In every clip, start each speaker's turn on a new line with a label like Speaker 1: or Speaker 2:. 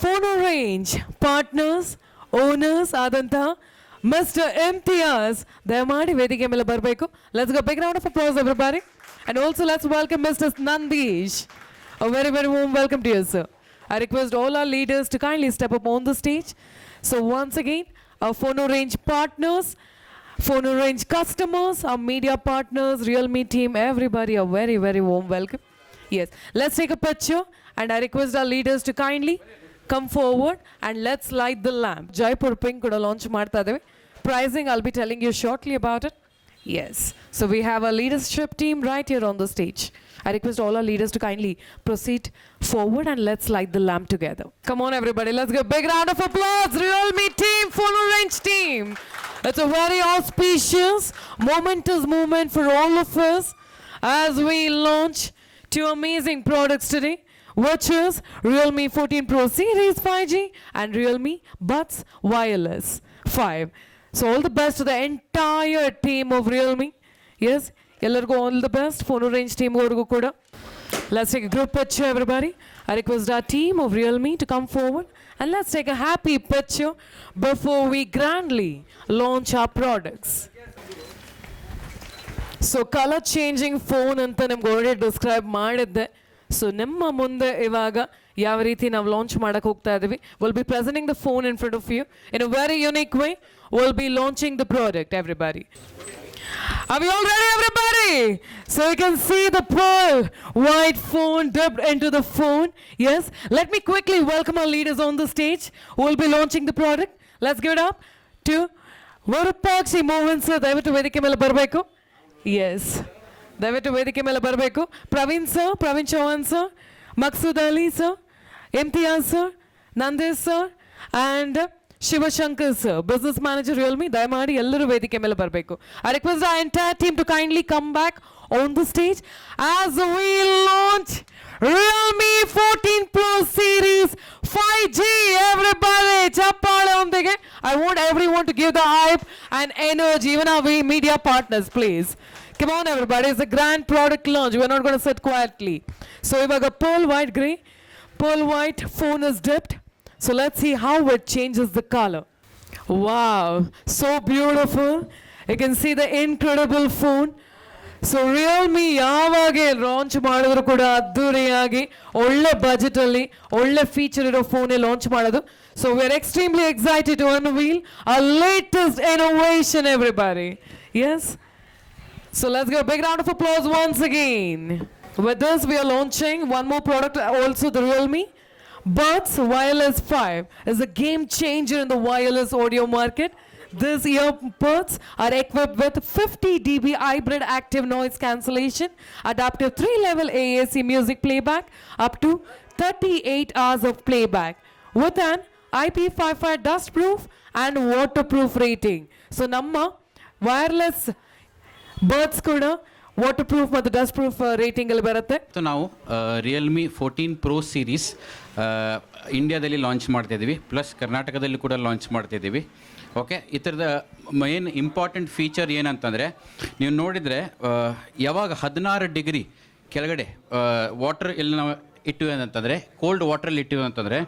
Speaker 1: Phono Range partners, owners ಆದಂತಹ mister Imtiaz ದಯಮಾಡಿ ವೇದಿಕೆ ಮೇಲೆ ಬರಬೇಕು. Let's go big round of applause everybody. And also let's welcome Mr. Nandish. A very very warm welcome to you, sir. I request all our leaders to kindly step up on the stage. So once again, our Phono Range partners, Phono Range customers, our media partners, Realme team, everybody a very very warm welcome. Yes, let's take a picture and I request our leaders to kindly come forward and let's light the lamp. Jaipur Pink kuda launch ಮಾಡ್ತಾ ಇದ್ದೇವೆ. Pricing I'll be telling you shortly about it. Yes, so we have a leadership team right here on the stage. I request all our leaders to kindly proceed forward and let's light the lamp together. Come on everybody, let's give a big round of applause. Realme team, Phono Range team. It's a very auspicious, momentous moment for all of us as we launch two amazing products today, which is Realme 14 Pro Series 5G and Realme Buds Wireless 5. So all the best to the entire team of Realme. Yes, ಎಲ್ಲರಿಗೂ all the best. Phono Range team ಅವರಿಗೂ ಕೂಡ. Let's take a group picture everybody. I request our team of Realme to come forward and let's take a happy picture before we grandly launch our products. So colour changing phone ಅಂತ ನಿಮ್ಗೆ already describe ಮಾಡಿದ್ದೆ. So ನಿಮ್ಮ ಮುಂದೆ ಇವಾಗ ಯಾವ ರೀತಿ ನಾವು launch ಮಾಡಕ್ಕೆ ಹೋಗ್ತಾ ಇದ್ದೀವಿ. Will be presenting the phone in front of you in a very unique way. Will be launching the product everybody. Are we all ready everybody? So you can see the pearl white phone dipped into the phone. Yes, let me quickly welcome our leaders on the stage who will be launching the product. Let's give it up to Varupakshi Mohan sir. ದಯವಿಟ್ಟು ವೇದಿಕೆ ಮೇಲೆ ಬರಬೇಕು. S, ದಯವಿಟ್ಟು ವೇದಿಕೆ ಮೇಲೆ ಬರಬೇಕು. Praveen sir, Praveen Chauhan sir, Maqsood Ali sir, Imtiaz sir, Nandesh sir and Shivashankar sir, business manager Realme. ದಯಮಾಡಿ ಎಲ್ಲರೂ ವೇದಿಕೆ ಮೇಲೆ ಬರಬೇಕು. I request our entire team to kindly come back on the stage as we launch Realme 14 Pro Series 5G. Everybody, ಚಪ್ಪಾಳೆ ಒಂದಿಗೆ. I want everyone to give the hype and energy, even our media partners, please. Come on everybody, it's a grand product launch. We're not going to sit quietly. So ivaga pearl white gray, pearl white phone is dipped. So let's see how it changes the color. Wow, so beautiful. You can see the incredible phone. So Realme ಯಾವಾಗ launch ಮಾಡಿದ್ರು ಕೂಡ ಅದ್ದೂರಿಯಾಗಿ ಒಳ್ಳೆ ಬಜೆಟಲ್ಲಿ ಒಳ್ಳೆ feature ಇರೋ ಫೋನೇ launch ಮಾಡೋದು. So we are extremely excited to unveil a latest innovation everybody. Yes, so let's give a big round of applause once again. With this we are launching one more product, also the Realme Buds Wireless 5 is a game changer in the wireless audio market. These earbuds are equipped with 50 dB hybrid active noise cancellation, adaptive 3-level AAC music playback, up to 38 hours of playback, with an IP55 dust proof and waterproof rating. So namma wireless buds kuda waterproof ಮತ್ತು dust proof rating ಅಲ್ಲಿ ಬರುತ್ತೆ.
Speaker 2: So ನಾವು Realme 14 pro series ಇಂಡಿಯಾದಲ್ಲಿ launch ಮಾಡ್ತಾಯಿದ್ದೀವಿ, plus ಕರ್ನಾಟಕದಲ್ಲಿ ಕೂಡ launch ಮಾಡ್ತಾಯಿದ್ದೀವಿ. Okay, ಈ ಥರದ ಮೇನ್ ಇಂಪಾರ್ಟೆಂಟ್ ಫೀಚರ್ ಏನಂತಂದರೆ, ನೀವು ನೋಡಿದರೆ ಯಾವಾಗ 16 ಡಿಗ್ರಿ ಕೆಳಗಡೆ ವಾಟರ್ ಎಲ್ಲಿ ನಾವು ಇಟ್ಟಿವಿ ಅಂತಂದರೆ, ಕೋಲ್ಡ್ ವಾಟ್ರಲ್ಲಿ ಇಟ್ಟಿವಿ ಅಂತಂದರೆ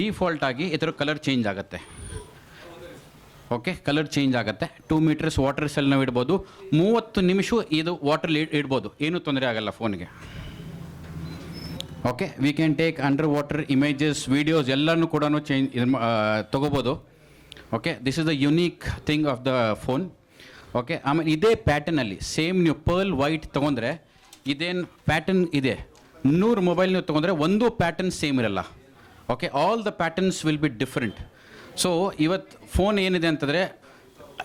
Speaker 2: ಡಿಫಾಲ್ಟಾಗಿ ಈ ಥರ ಕಲರ್ ಚೇಂಜ್ ಆಗುತ್ತೆ. ಓಕೆ, ಕಲರ್ ಚೇಂಜ್ ಆಗುತ್ತೆ. 2 ಮೀಟರ್ಸ್ ವಾಟರ್ ಸೆಲ್ ನಾವು ಇಡ್ಬೋದು. 30 ನಿಮಿಷ ಇದು ವಾಟ್ರಲ್ಲಿ ಇಡ್ಬೋದು, ಏನೂ ತೊಂದರೆ ಆಗಲ್ಲ ಫೋನ್ಗೆ. Okay, we can take under water images, videos ಎಲ್ಲನೂ ಕೂಡ ಚೇಂಜ್ ತೊಗೋಬೋದು. Okay, this is the unique thing of the phone. Okay, ಆಮೇಲೆ ಇದೇ ಪ್ಯಾಟರ್ನಲ್ಲಿ ಸೇಮ್ ನೀವು ಪರ್ಲ್ ವೈಟ್ ತೊಗೊಂಡ್ರೆ ಇದೇನು ಪ್ಯಾಟರ್ನ್ ಇದೆ, 100 ಮೊಬೈಲ್ ನೀವು ತೊಗೊಂಡ್ರೆ ಒಂದು ಪ್ಯಾಟರ್ನ್ ಸೇಮ್ ಇರಲ್ಲ. Okay, all the patterns will be different. So ಇವತ್ತು ಫೋನ್ ಏನಿದೆ ಅಂತಂದರೆ,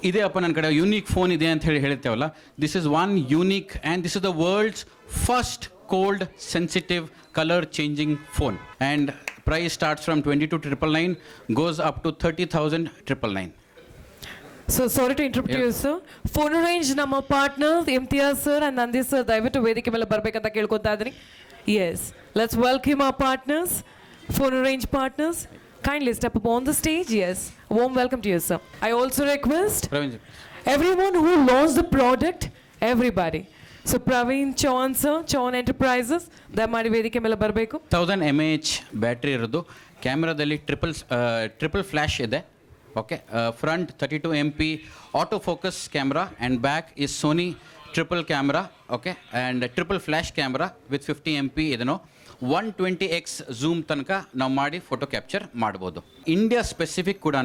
Speaker 2: ಇದೇ ಅಪ್ಪ ನನ್ನ ಕಡೆ ಯೂನಿಕ್ ಫೋನ್ ಇದೆ ಅಂತ ಹೇಳ್ತೇವಲ್ಲ, this is one unique and this is the world's first cold sensitive colour changing phone. And price starts from 22,999 goes up to 30,999.
Speaker 1: So sorry to interrupt you sir. Phono Range ನಮ್ಮ partners Imtiaz sir and Nandish sir ದಯವಿಟ್ಟು ವೇದಿಕೆ ಮೇಲೆ ಬರಬೇಕಂತ ಕೇಳ್ಕೊತಾ ಇದ್ದೀನಿ. Yes, let's welcome our partners, Phono Range partners. Kindly step up on the stage. Yes, warm welcome to you, sir. I also request everyone who launched the product, everybody. So Praveen Chauhan sir, Chauhan Enterprises, ದಯಮಾಡಿ ವೇದಿಕೆ ಮೇಲೆ ಬರಬೇಕು.
Speaker 2: 1000 mAh battery ಇರೋದು, ಕ್ಯಾಮ್ರಾದಲ್ಲಿ triple flash ಇದೆ. Okay, front 32 MP auto focus camera and back is Sony triple camera. Okay, and triple flash camera with 50 MP ಇದನ್ನು 120x zoom ತನಕ ನಾವು ಮಾಡಿ ಫೋಟೋ ಕ್ಯಾಪ್ಚರ್ ಮಾಡ್ಬೋದು. ಇಂಡಿಯಾ ಸ್ಪೆಸಿಫಿಕ್ ಕೂಡ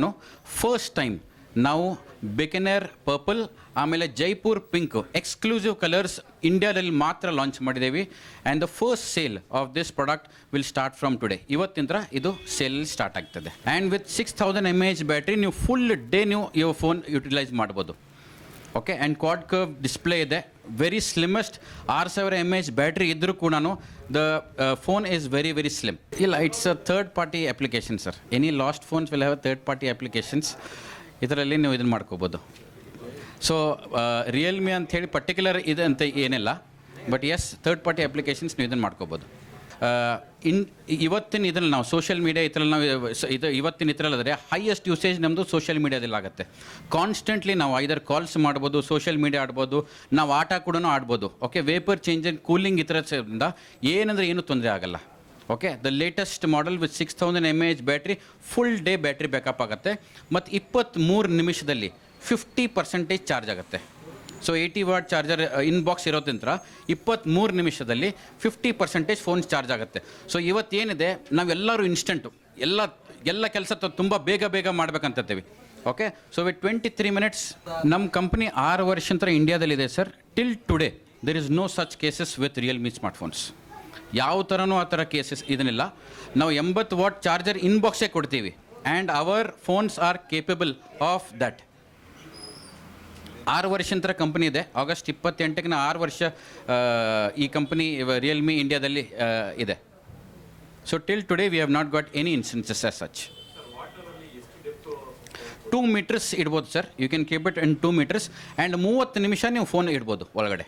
Speaker 2: ಫಸ್ಟ್ ಟೈಮ್ ನಾವು ಬಿಕನೇರ್ ಪರ್ಪಲ್ ಆಮೇಲೆ ಜೈಪುರ್ ಪಿಂಕ್ ಎಕ್ಸ್ಕ್ಲೂಸಿವ್ ಕಲರ್ಸ್ ಇಂಡಿಯಾದಲ್ಲಿ ಮಾತ್ರ ಲಾಂಚ್ ಮಾಡಿದ್ದೇವೆ. And the first sale of this product will start from today. ಇವತ್ತಿಂದ ಇದು ಸೇಲ್ ಸ್ಟಾರ್ಟ್ ಆಗ್ತದೆ. ಆ್ಯಂಡ್ ವಿತ್ 6000 mAh ಬ್ಯಾಟ್ರಿ ನೀವು ಫುಲ್ ಡೇ ನೀವು ಇವ ಫೋನ್ ಯುಟಿಲೈಸ್ ಮಾಡ್ಬೋದು. Okay, and quad curve display ಇದೆ. ವೆರಿ ಸ್ಲಿಮೆಸ್ಟ್ 6000 mAh ಬ್ಯಾಟ್ರಿ ಇದ್ದರೂ ಕೂಡ the phone is very very slim. ಇಲ್ಲ, it's a third party application sir. Any last phones will have third party applications. ಇದರಲ್ಲಿ ನೀವು ಇದನ್ನು ಮಾಡ್ಕೋಬೋದು. So Realme ಅಂಥೇಳಿ particular ಇದೆ ಅಂತ ಏನಿಲ್ಲ, but yes third party applications ನೀವು ಇದನ್ನು ಮಾಡ್ಕೋಬೋದು. ಇವತ್ತಿನ ಇದರಲ್ಲಿ ನಾವು ಸೋಷಿಯಲ್ ಮೀಡಿಯಾ ಇದರಲ್ಲಿ ನಾವು ಇವತ್ತಿನ ಇದರಲ್ಲಾದರೆ ಹೈಯೆಸ್ಟ್ ಯೂಸೇಜ್ ನಮ್ಮದು ಸೋಷಿಯಲ್ ಮೀಡಿಯಾದಲ್ಲಿ ಆಗುತ್ತೆ. ಕಾನ್ಸ್ಟೆಂಟ್ಲಿ ನಾವು ಐದರ್ ಕಾಲ್ಸ್ ಮಾಡ್ಬೋದು, ಸೋಷಿಯಲ್ ಮೀಡಿಯಾ ಆಡ್ಬೋದು, ನಾವು ಆಟ ಕೂಡ ಆಡ್ಬೋದು. Okay, vapour change and cooling ಈ ಥರದಿಂದ ಏನಂದರೆ ಏನೂ ತೊಂದರೆ ಆಗಲ್ಲ. Okay, the latest model with 6000 mAh battery full day battery backup ಆಗುತ್ತೆ. ಮತ್ತು 23 ನಿಮಿಷದಲ್ಲಿ 50% ಚಾರ್ಜ್ ಆಗುತ್ತೆ. ಸೊ 80 ವಾಟ್ ಚಾರ್ಜರ್ ಇನ್ಬಾಕ್ಸ್ ಇರೋದ್ರಿಂದ 23 ನಿಮಿಷದಲ್ಲಿ 50% ಫೋನ್ ಚಾರ್ಜ್ ಆಗುತ್ತೆ. ಸೊ ಇವತ್ತೇನಿದೆ ನಾವೆಲ್ಲರೂ ಇನ್ಸ್ಟೆಂಟು ಎಲ್ಲ ಕೆಲಸ ತುಂಬ ಬೇಗ ಮಾಡ್ಬೇಕಂತೀವಿ. ಓಕೆ, ಸೊ ವಿತ್ 23 minutes ನಮ್ಮ ಕಂಪ್ನಿ 6 ವರ್ಷ ಇಂಡಿಯಾದಲ್ಲಿದೆ sir. Till today there is no such cases with Realme smartphones. ಯಾವ ಥರನೂ ಆ ಥರ ಕೇಸಸ್ ಇದನ್ನಿಲ್ಲ. ನಾವು 80 ವಾಟ್ ಚಾರ್ಜರ್ ಇನ್ಬಾಕ್ಸೇ ಕೊಡ್ತೀವಿ. And our phones R capable of that. 6 ವರ್ಷ ಕಂಪ್ನಿ ಇದೆ. ಆಗಸ್ಟ್ 28ಗೆ 6 ವರ್ಷ ಈ ಕಂಪ್ನಿ ರಿಯಲ್ಮಿ ಇಂಡಿಯಾದಲ್ಲಿ ಇದೆ. So till today we have not got any instances as such. 2 meters ಇಡ್ಬೋದು sir. You can keep it in 2 meters. And 30 ನಿಮಿಷ ನೀವು phone ಇಡ್ಬೋದು ಒಳಗಡೆ.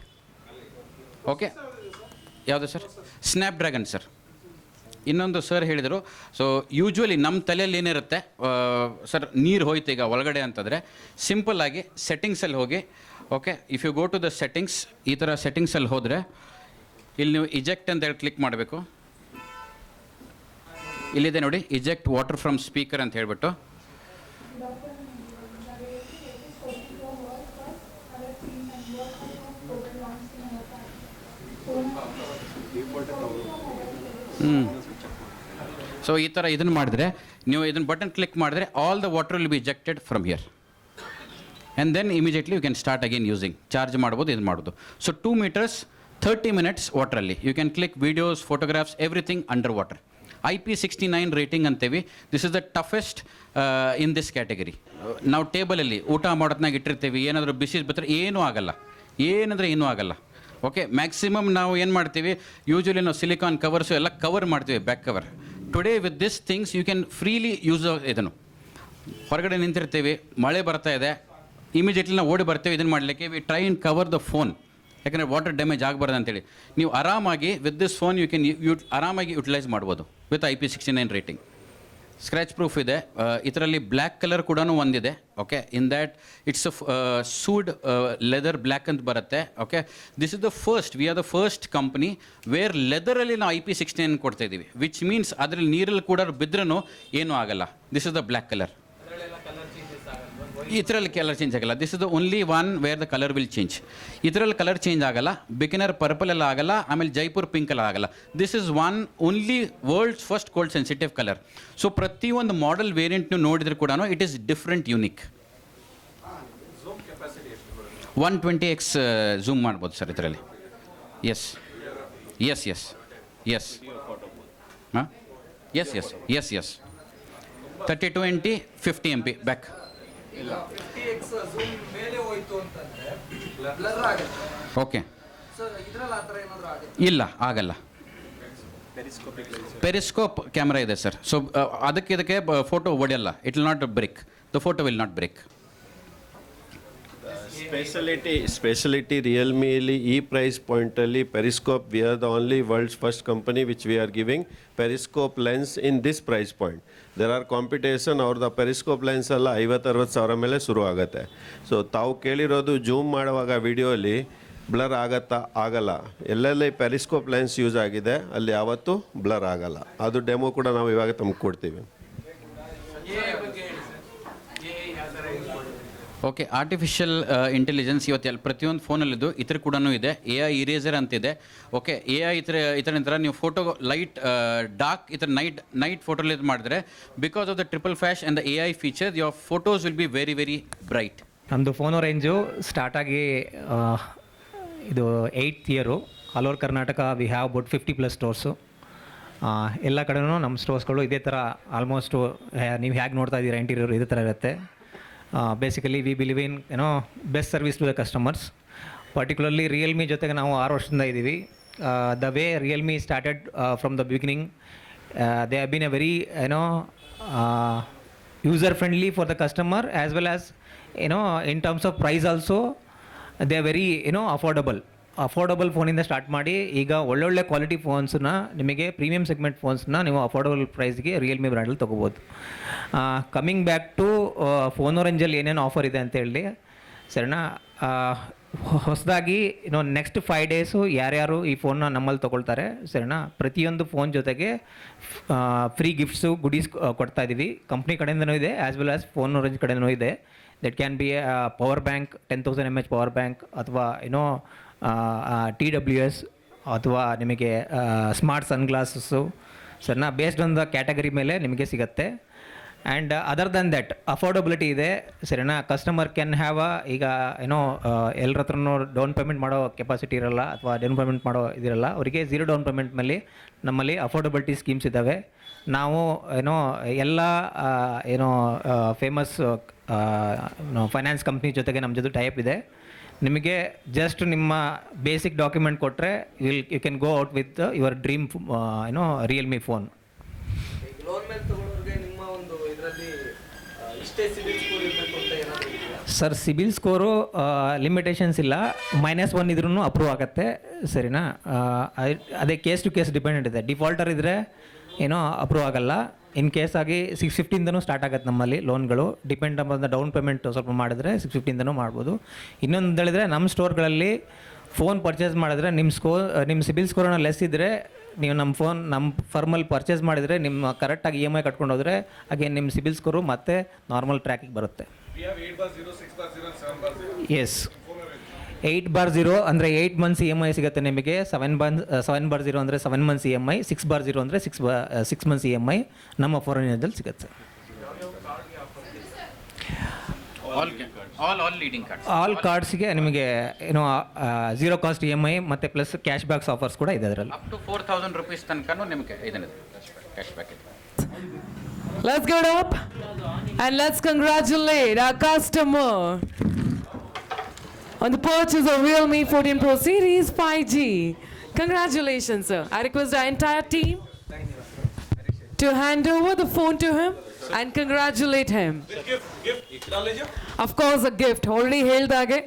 Speaker 2: ಓಕೆ, ಯಾವುದು ಸರ್? Snapdragon sir. ಇನ್ನೊಂದು ಸರ್ ಹೇಳಿದರು, ಸೊ ಯೂಶ್ವಲಿ ನಮ್ಮ ತಲೆಯಲ್ಲಿ ಏನಿರುತ್ತೆ ಸರ್, ನೀರು ಹೋಯ್ತು ಈಗ ಒಳಗಡೆ ಅಂತಂದರೆ ಸಿಂಪಲ್ಲಾಗಿ ಸೆಟ್ಟಿಂಗ್ಸಲ್ಲಿ ಹೋಗಿ. Okay, if you go to the settings, ಈ ಥರ ಸೆಟ್ಟಿಂಗ್ಸಲ್ಲಿ ಹೋದರೆ ಇಲ್ಲಿ ನೀವು ಇಜೆಕ್ಟ್ ಅಂತ ಹೇಳಿ ಕ್ಲಿಕ್ ಮಾಡಬೇಕು. ಇಲ್ಲಿದೆ ನೋಡಿ, ಇಜೆಕ್ಟ್ ವಾಟರ್ ಫ್ರಮ್ ಸ್ಪೀಕರ್ ಅಂತ ಹೇಳ್ಬಿಟ್ಟು. ಸೊ ಈ ಥರ ಇದನ್ನು ಮಾಡಿದ್ರೆ, ನೀವು ಇದನ್ನು ಬಟನ್ ಕ್ಲಿಕ್ ಮಾಡಿದ್ರೆ all the water will be ejected from here. And then immediately you can start again using. Charge ಮಾಡ್ಬೋದು, ಇದು ಮಾಡ್ಬೋದು. ಸೊ 2 meters 30 minutes ವಾಟ್ರಲ್ಲಿ you can click videos, photographs, everything under water. IP69 rating ಅಂತೇವಿ. This is the toughest in this category. ನಾವು ಟೇಬಲಲ್ಲಿ ಊಟ ಮಾಡೋದ್ನಾಗ ಇಟ್ಟಿರ್ತೀವಿ, ಏನಾದರೂ ಬಿಸಿ ಬರ್ತಾರೆ ಏನೂ ಆಗಲ್ಲ, ಏನೂ ಆಗಲ್ಲ. ಓಕೆ, ಮ್ಯಾಕ್ಸಿಮಮ್ ನಾವು ಏನು ಮಾಡ್ತೀವಿ, ಯೂಶ್ವಲಿ ನಾವು ಸಿಲಿಕಾನ್ ಕವರ್ಸು ಎಲ್ಲ ಕವರ್ ಮಾಡ್ತೀವಿ, back cover. Today with this things you can freely use ಇದನ್ನು. ಹೊರಗಡೆ ನಿಂತಿರ್ತೀವಿ, ಮಳೆ ಬರ್ತಾ ಇದೆ, ಇಮಿಡಿಯೇಟ್ಲಿ ನಾವು ಓಡಿ ಬರ್ತೀವಿ ಇದನ್ನು ಮಾಡಲಿಕ್ಕೆ. We try and cover the phone, ಯಾಕಂದರೆ ವಾಟರ್ ಡ್ಯಾಮೇಜ್ ಆಗಬಾರ್ದು ಅಂತೇಳಿ. ನೀವು ಆರಾಮಾಗಿ with this phone you can ಆರಾಮಾಗಿ ಯುಟಿಲೈಸ್ ಮಾಡ್ಬೋದು with IP69 rating. Scratch proof ಇದೆ. ಇದರಲ್ಲಿ ಬ್ಲ್ಯಾಕ್ ಕಲರ್ ಕೂಡ ಒಂದಿದೆ. Okay, in that it's suede leather black ಅಂತ ಬರುತ್ತೆ. Okay, this is the first, we are the first company where ಲೆದರಲ್ಲಿ ನಾವು IP69 ಕೊಡ್ತಾ ಇದ್ದೀವಿ. ವಿಚ್ ಮೀನ್ಸ್ ಅದರಲ್ಲಿ ನೀರಲ್ಲಿ ಕೂಡ ಬಿದ್ರೂ ಏನೂ ಆಗಲ್ಲ. This is the black colour. ಇದರಲ್ಲಿ ಕಲರ್ ಚೇಂಜ್ ಆಗಲ್ಲ. This is the only one where the colour will change. ಇದರಲ್ಲಿ ಕಲರ್ ಚೇಂಜ್ ಆಗಲ್ಲ. ಬಿಗಿನರ್ ಪರ್ಪಲ್ ಎಲ್ಲ ಆಗಲ್ಲ, ಆಮೇಲೆ ಜೈಪುರ್ ಪಿಂಕ್ ಎಲ್ಲ ಆಗಲ್ಲ. This is one only world's first cold sensitive colour. So ಪ್ರತಿಯೊಂದು ಮಾಡೆಲ್ ವೇರಿಯಂಟ್ನು ನೋಡಿದ್ರೆ ಕೂಡ it is different, unique. 120x zoom ಮಾಡ್ಬೋದು ಸರ್ ಇದರಲ್ಲಿ. ಎಸ್ ಎಸ್ ಎಸ್ ಎಸ್ ಹಾಂ yes yes yes yes 32 × 50 MP back. Okay, ಇಲ್ಲ ಆಗಲ್ಲ. ಪೆರಿಸ್ಕೋಪ್ ಕ್ಯಾಮ್ರಾ ಇದೆ ಸರ್. ಸೊ ಇದಕ್ಕೆ ಫೋಟೋ ಹೊಡೆಯಲ್ಲ. It will not break, the photo will not break.
Speaker 3: Speciality ರಿಯಲ್ಮಿಯಲ್ಲಿ ಈ ಪ್ರೈಸ್ ಪಾಯಿಂಟಲ್ಲಿ periscope, we are the only world's first company which we are giving periscope lens in this price point. There are competition. ಅವ್ರದ್ದು periscope lens ಎಲ್ಲ 50-60 ಸಾವಿರ ಮೇಲೆ ಶುರು ಆಗುತ್ತೆ. So ತಾವು ಕೇಳಿರೋದು ಝೂಮ್ ಮಾಡುವಾಗ ವಿಡಿಯೋಲಿ ಬ್ಲರ್ ಆಗಲ್ಲ. ಎಲ್ಲೆಲ್ಲಿ ಪೆರಿಸ್ಕೋಪ್ ಲೆನ್ಸ್ ಯೂಸ್ ಆಗಿದೆ ಅಲ್ಲಿ ಯಾವತ್ತೂ ಬ್ಲರ್ ಆಗಲ್ಲ. ಅದು ಡೆಮೋ ಕೂಡ ನಾವು ಇವಾಗ ತಮಗೆ ಕೊಡ್ತೀವಿ.
Speaker 2: ಓಕೆ, ಆರ್ಟಿಫಿಷಿಯಲ್ ಇಂಟೆಲಿಜೆನ್ಸ್ ಇವತ್ತು ಪ್ರತಿಯೊಂದು ಫೋನಲ್ಲಿದ್ದು ಇತರ ಕೂಡ ಇದೆ. AI ಇರೇಸರ್ ಅಂತಿದೆ. ಓಕೆ, AI ಇತರ ನಂತರ ನೀವು ಫೋಟೋ ಲೈಟ್ ಡಾರ್ಕ್ ಈ ಥರ ನೈಟ್ ಫೋಟೋಲಿ ಮಾಡಿದ್ರೆ because of the triple flash and the AI feature your photos will be very very bright.
Speaker 4: ನಮ್ಮದು ಫೋನೋ ರೇಂಜು ಸ್ಟಾರ್ಟಾಗಿ ಇದು 8th year. All over Karnataka we have about 50+ stores. ಎಲ್ಲ ಕಡೆನೂ ನಮ್ಮ ಸ್ಟೋರ್ಸ್ಗಳು ಇದೇ ಥರ ಆಲ್ಮೋಸ್ಟು ನೀವು ಹೇಗೆ ನೋಡ್ತಾ ಇದ್ದೀರಾ ಇಂಟೀರಿಯರ್ ಇದೇ ಥರ ಇರುತ್ತೆ. Basically we believe in best service to the customers. Particularly Realme ಜೊತೆಗೆ ನಾವು 6 ವರ್ಷದಿಂದ ಇದ್ದೀವಿ. The way Realme started from the beginning, they have been a very user friendly for the customer as well as in terms of price also they are very affordable ಫೋನಿಂದ start ಮಾಡಿ ಈಗ ಒಳ್ಳೊಳ್ಳೆ quality ಫೋನ್ಸನ್ನ ನಿಮಗೆ premium segment ಫೋನ್ಸ್ನ ನೀವು affordable ಪ್ರೈಸ್ಗೆ Realme ಬ್ರ್ಯಾಂಡಲ್ಲಿ ತೊಗೋಬೋದು. Coming back to ಫೋನೋ ರೇಂಜಲ್ಲಿ ಏನೇನು offer ಇದೆ ಅಂತ ಹೇಳಿ ಸರಿನಾ, ಹೊಸದಾಗಿ ನೆಕ್ಸ್ಟ್ 5 ಡೇಸು ಯಾರ್ಯಾರು ಈ ಫೋನ್ನ ನಮ್ಮಲ್ಲಿ ತೊಗೊಳ್ತಾರೆ ಸರಿನಾ, ಪ್ರತಿಯೊಂದು ಫೋನ್ ಜೊತೆಗೆ ಫ್ರೀ ಗಿಫ್ಟ್ಸು ಗುಡೀಸ್ ಕೊಡ್ತಾ ಇದ್ದೀವಿ. ಕಂಪ್ನಿ ಕಡೆಯಿಂದನೂ ಇದೆ ಆ್ಯಸ್ ವೆಲ್ ಆಸ್ ಫೋನೋ ರೇಂಜ್ ಕಡೆಯೂ ಇದೆ. That can be power bank, 10,000 mAh power bank, ಅಥವಾ TWS, ಅಥವಾ ನಿಮಗೆ ಸ್ಮಾರ್ಟ್ ಸನ್ಗ್ಲಾಸಸ್ಸು ಸರಿನಾ, ಬೇಸ್ಡ್ ಆನ್ ದ ಕ್ಯಾಟಗರಿ ಮೇಲೆ ನಿಮಗೆ ಸಿಗುತ್ತೆ. And other than that affordability ಇದೆ ಸರಿನಾ. ಕಸ್ಟಮರ್ ಕ್ಯಾನ್ ಹ್ಯಾವ್ ಈಗ ಎಲ್ಲರ ಹತ್ರನೂ ಡೌನ್ ಪೇಮೆಂಟ್ ಮಾಡೋ ಕೆಪಾಸಿಟಿ ಇರಲ್ಲ ಅಥವಾ ಡೌನ್ ಪೇಮೆಂಟ್ ಮಾಡೋ ಇದಿರಲ್ಲ. ಅವರಿಗೆ 0 ಡೌನ್ ಪೇಮೆಂಟ್ ಮೇಲೆ ನಮ್ಮಲ್ಲಿ ಅಫೋರ್ಡಬಿಲಿಟಿ ಸ್ಕೀಮ್ಸ್ ಇದ್ದಾವೆ. ನಾವು ಎಲ್ಲ ಫೇಮಸ್ ಫೈನಾನ್ಸ್ ಕಂಪ್ನಿ ಜೊತೆಗೆ ನಮ್ಮ ಜೊತೆ ಟೈಪ್ ಇದೆ. ನಿಮಗೆ ಜಸ್ಟ್ ನಿಮ್ಮ ಬೇಸಿಕ್ ಡಾಕ್ಯುಮೆಂಟ್ ಕೊಟ್ಟರೆ you can go out with your dream Realme phone. Sir CIBIL score limitations ಇಲ್ಲ, -1 ಇದ್ರೂ ಅಪ್ರೂವ್ ಆಗುತ್ತೆ ಸರಿನಾ. ಅದೇ ಕೇಸ್ ಟು ಕೇಸ್ ಡಿಪೆಂಡೆಂಟ್ ಇದೆ. ಡಿಫಾಲ್ಟರ್ ಇದ್ದರೆ ಅಪ್ರೂವ್ ಆಗಲ್ಲ. ಇನ್ ಕೇಸ್ ಆಗಿ 650ಇಂದನೂ ಸ್ಟಾರ್ಟ್ ಆಗುತ್ತೆ ನಮ್ಮಲ್ಲಿ ಲೋನ್ಗಳು. Depend on the down payment ಸ್ವಲ್ಪ ಮಾಡಿದ್ರೆ 650ಇಂದನೂ ಮಾಡ್ಬೋದು. ಇನ್ನೊಂದು ಹೇಳಿದ್ರೆ ನಮ್ಮ ಸ್ಟೋರ್ಗಳಲ್ಲಿ ಫೋನ್ ಪರ್ಚೇಸ್ ಮಾಡಿದ್ರೆ ನಿಮ್ಮ ಸಿಬಿಲ್ ಸ್ಕೋರನ್ನ ಲೆಸ್ ಇದ್ದರೆ ನೀವು ನಮ್ಮ ಫರ್ಮಲ್ಲಿ ಪರ್ಚೇಸ್ ಮಾಡಿದರೆ ನಿಮ್ಮ ಕರೆಕ್ಟಾಗಿ EMI ಕಟ್ಕೊಂಡು ಹೋದರೆ ಹಾಗೆ ನಿಮ್ಮ ಸಿಬಿಲ್ ಸ್ಕೋರು ಮತ್ತೆ ನಾರ್ಮಲ್ ಟ್ರ್ಯಾಕಿಗೆ ಬರುತ್ತೆ. ಎಸ್, 8/0 ಅಂದರೆ 8 months EMI ಸಿಗುತ್ತೆ ನಿಮಗೆ. 7/0 ಅಂದರೆ 7 months EMI, 6/0 ಅಂದರೆ 6 months EMI ನಮ್ಮ ಫೋರಲ್ಲಿ ಸಿಗುತ್ತೆ. ಆಲ್ ಕಾರ್ಡ್ಸ್ಗೆ ನಿಮಗೆ 0 ಕಾಸ್ಟ್ EMI ಮತ್ತು ಪ್ಲಸ್ ಕ್ಯಾಶ್ ಬ್ಯಾಕ್ಸ್ ಆಫರ್ಸ್ ಕೂಡ ಇದೆ ಅದರಲ್ಲಿ.
Speaker 2: ಅಪ್ ಟು 4,000 rupees ತನಕ ನಿಮಗೆ ಇದನ್ನು ಕ್ಯಾಶ್ ಬ್ಯಾಕ್ ಇದೆ.
Speaker 1: Let's get up and let's congratulate our customer on the purchase of Realme 14 Pro Series 5G. Congratulations, sir. I request our entire team to hand over the phone to him and congratulate him. Of course, a gift. Already held again.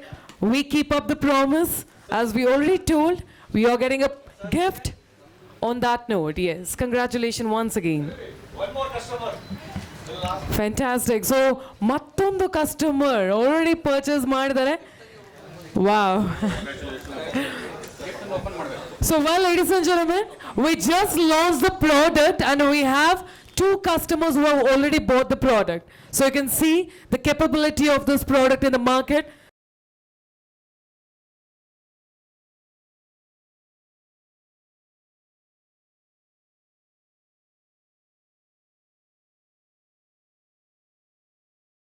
Speaker 1: We keep up the promise. As we already told, we are getting a gift on that note. Yes, congratulations once again.
Speaker 5: One more customer.
Speaker 1: Fantastic. So, mattondu customer already purchase ಮಾಡಿದ್ದಾರೆ. Wow. So, well, ladies and gentlemen, we just launched the product and we have 2 customers who have already bought the product. So, you can see the capability of this product in the market.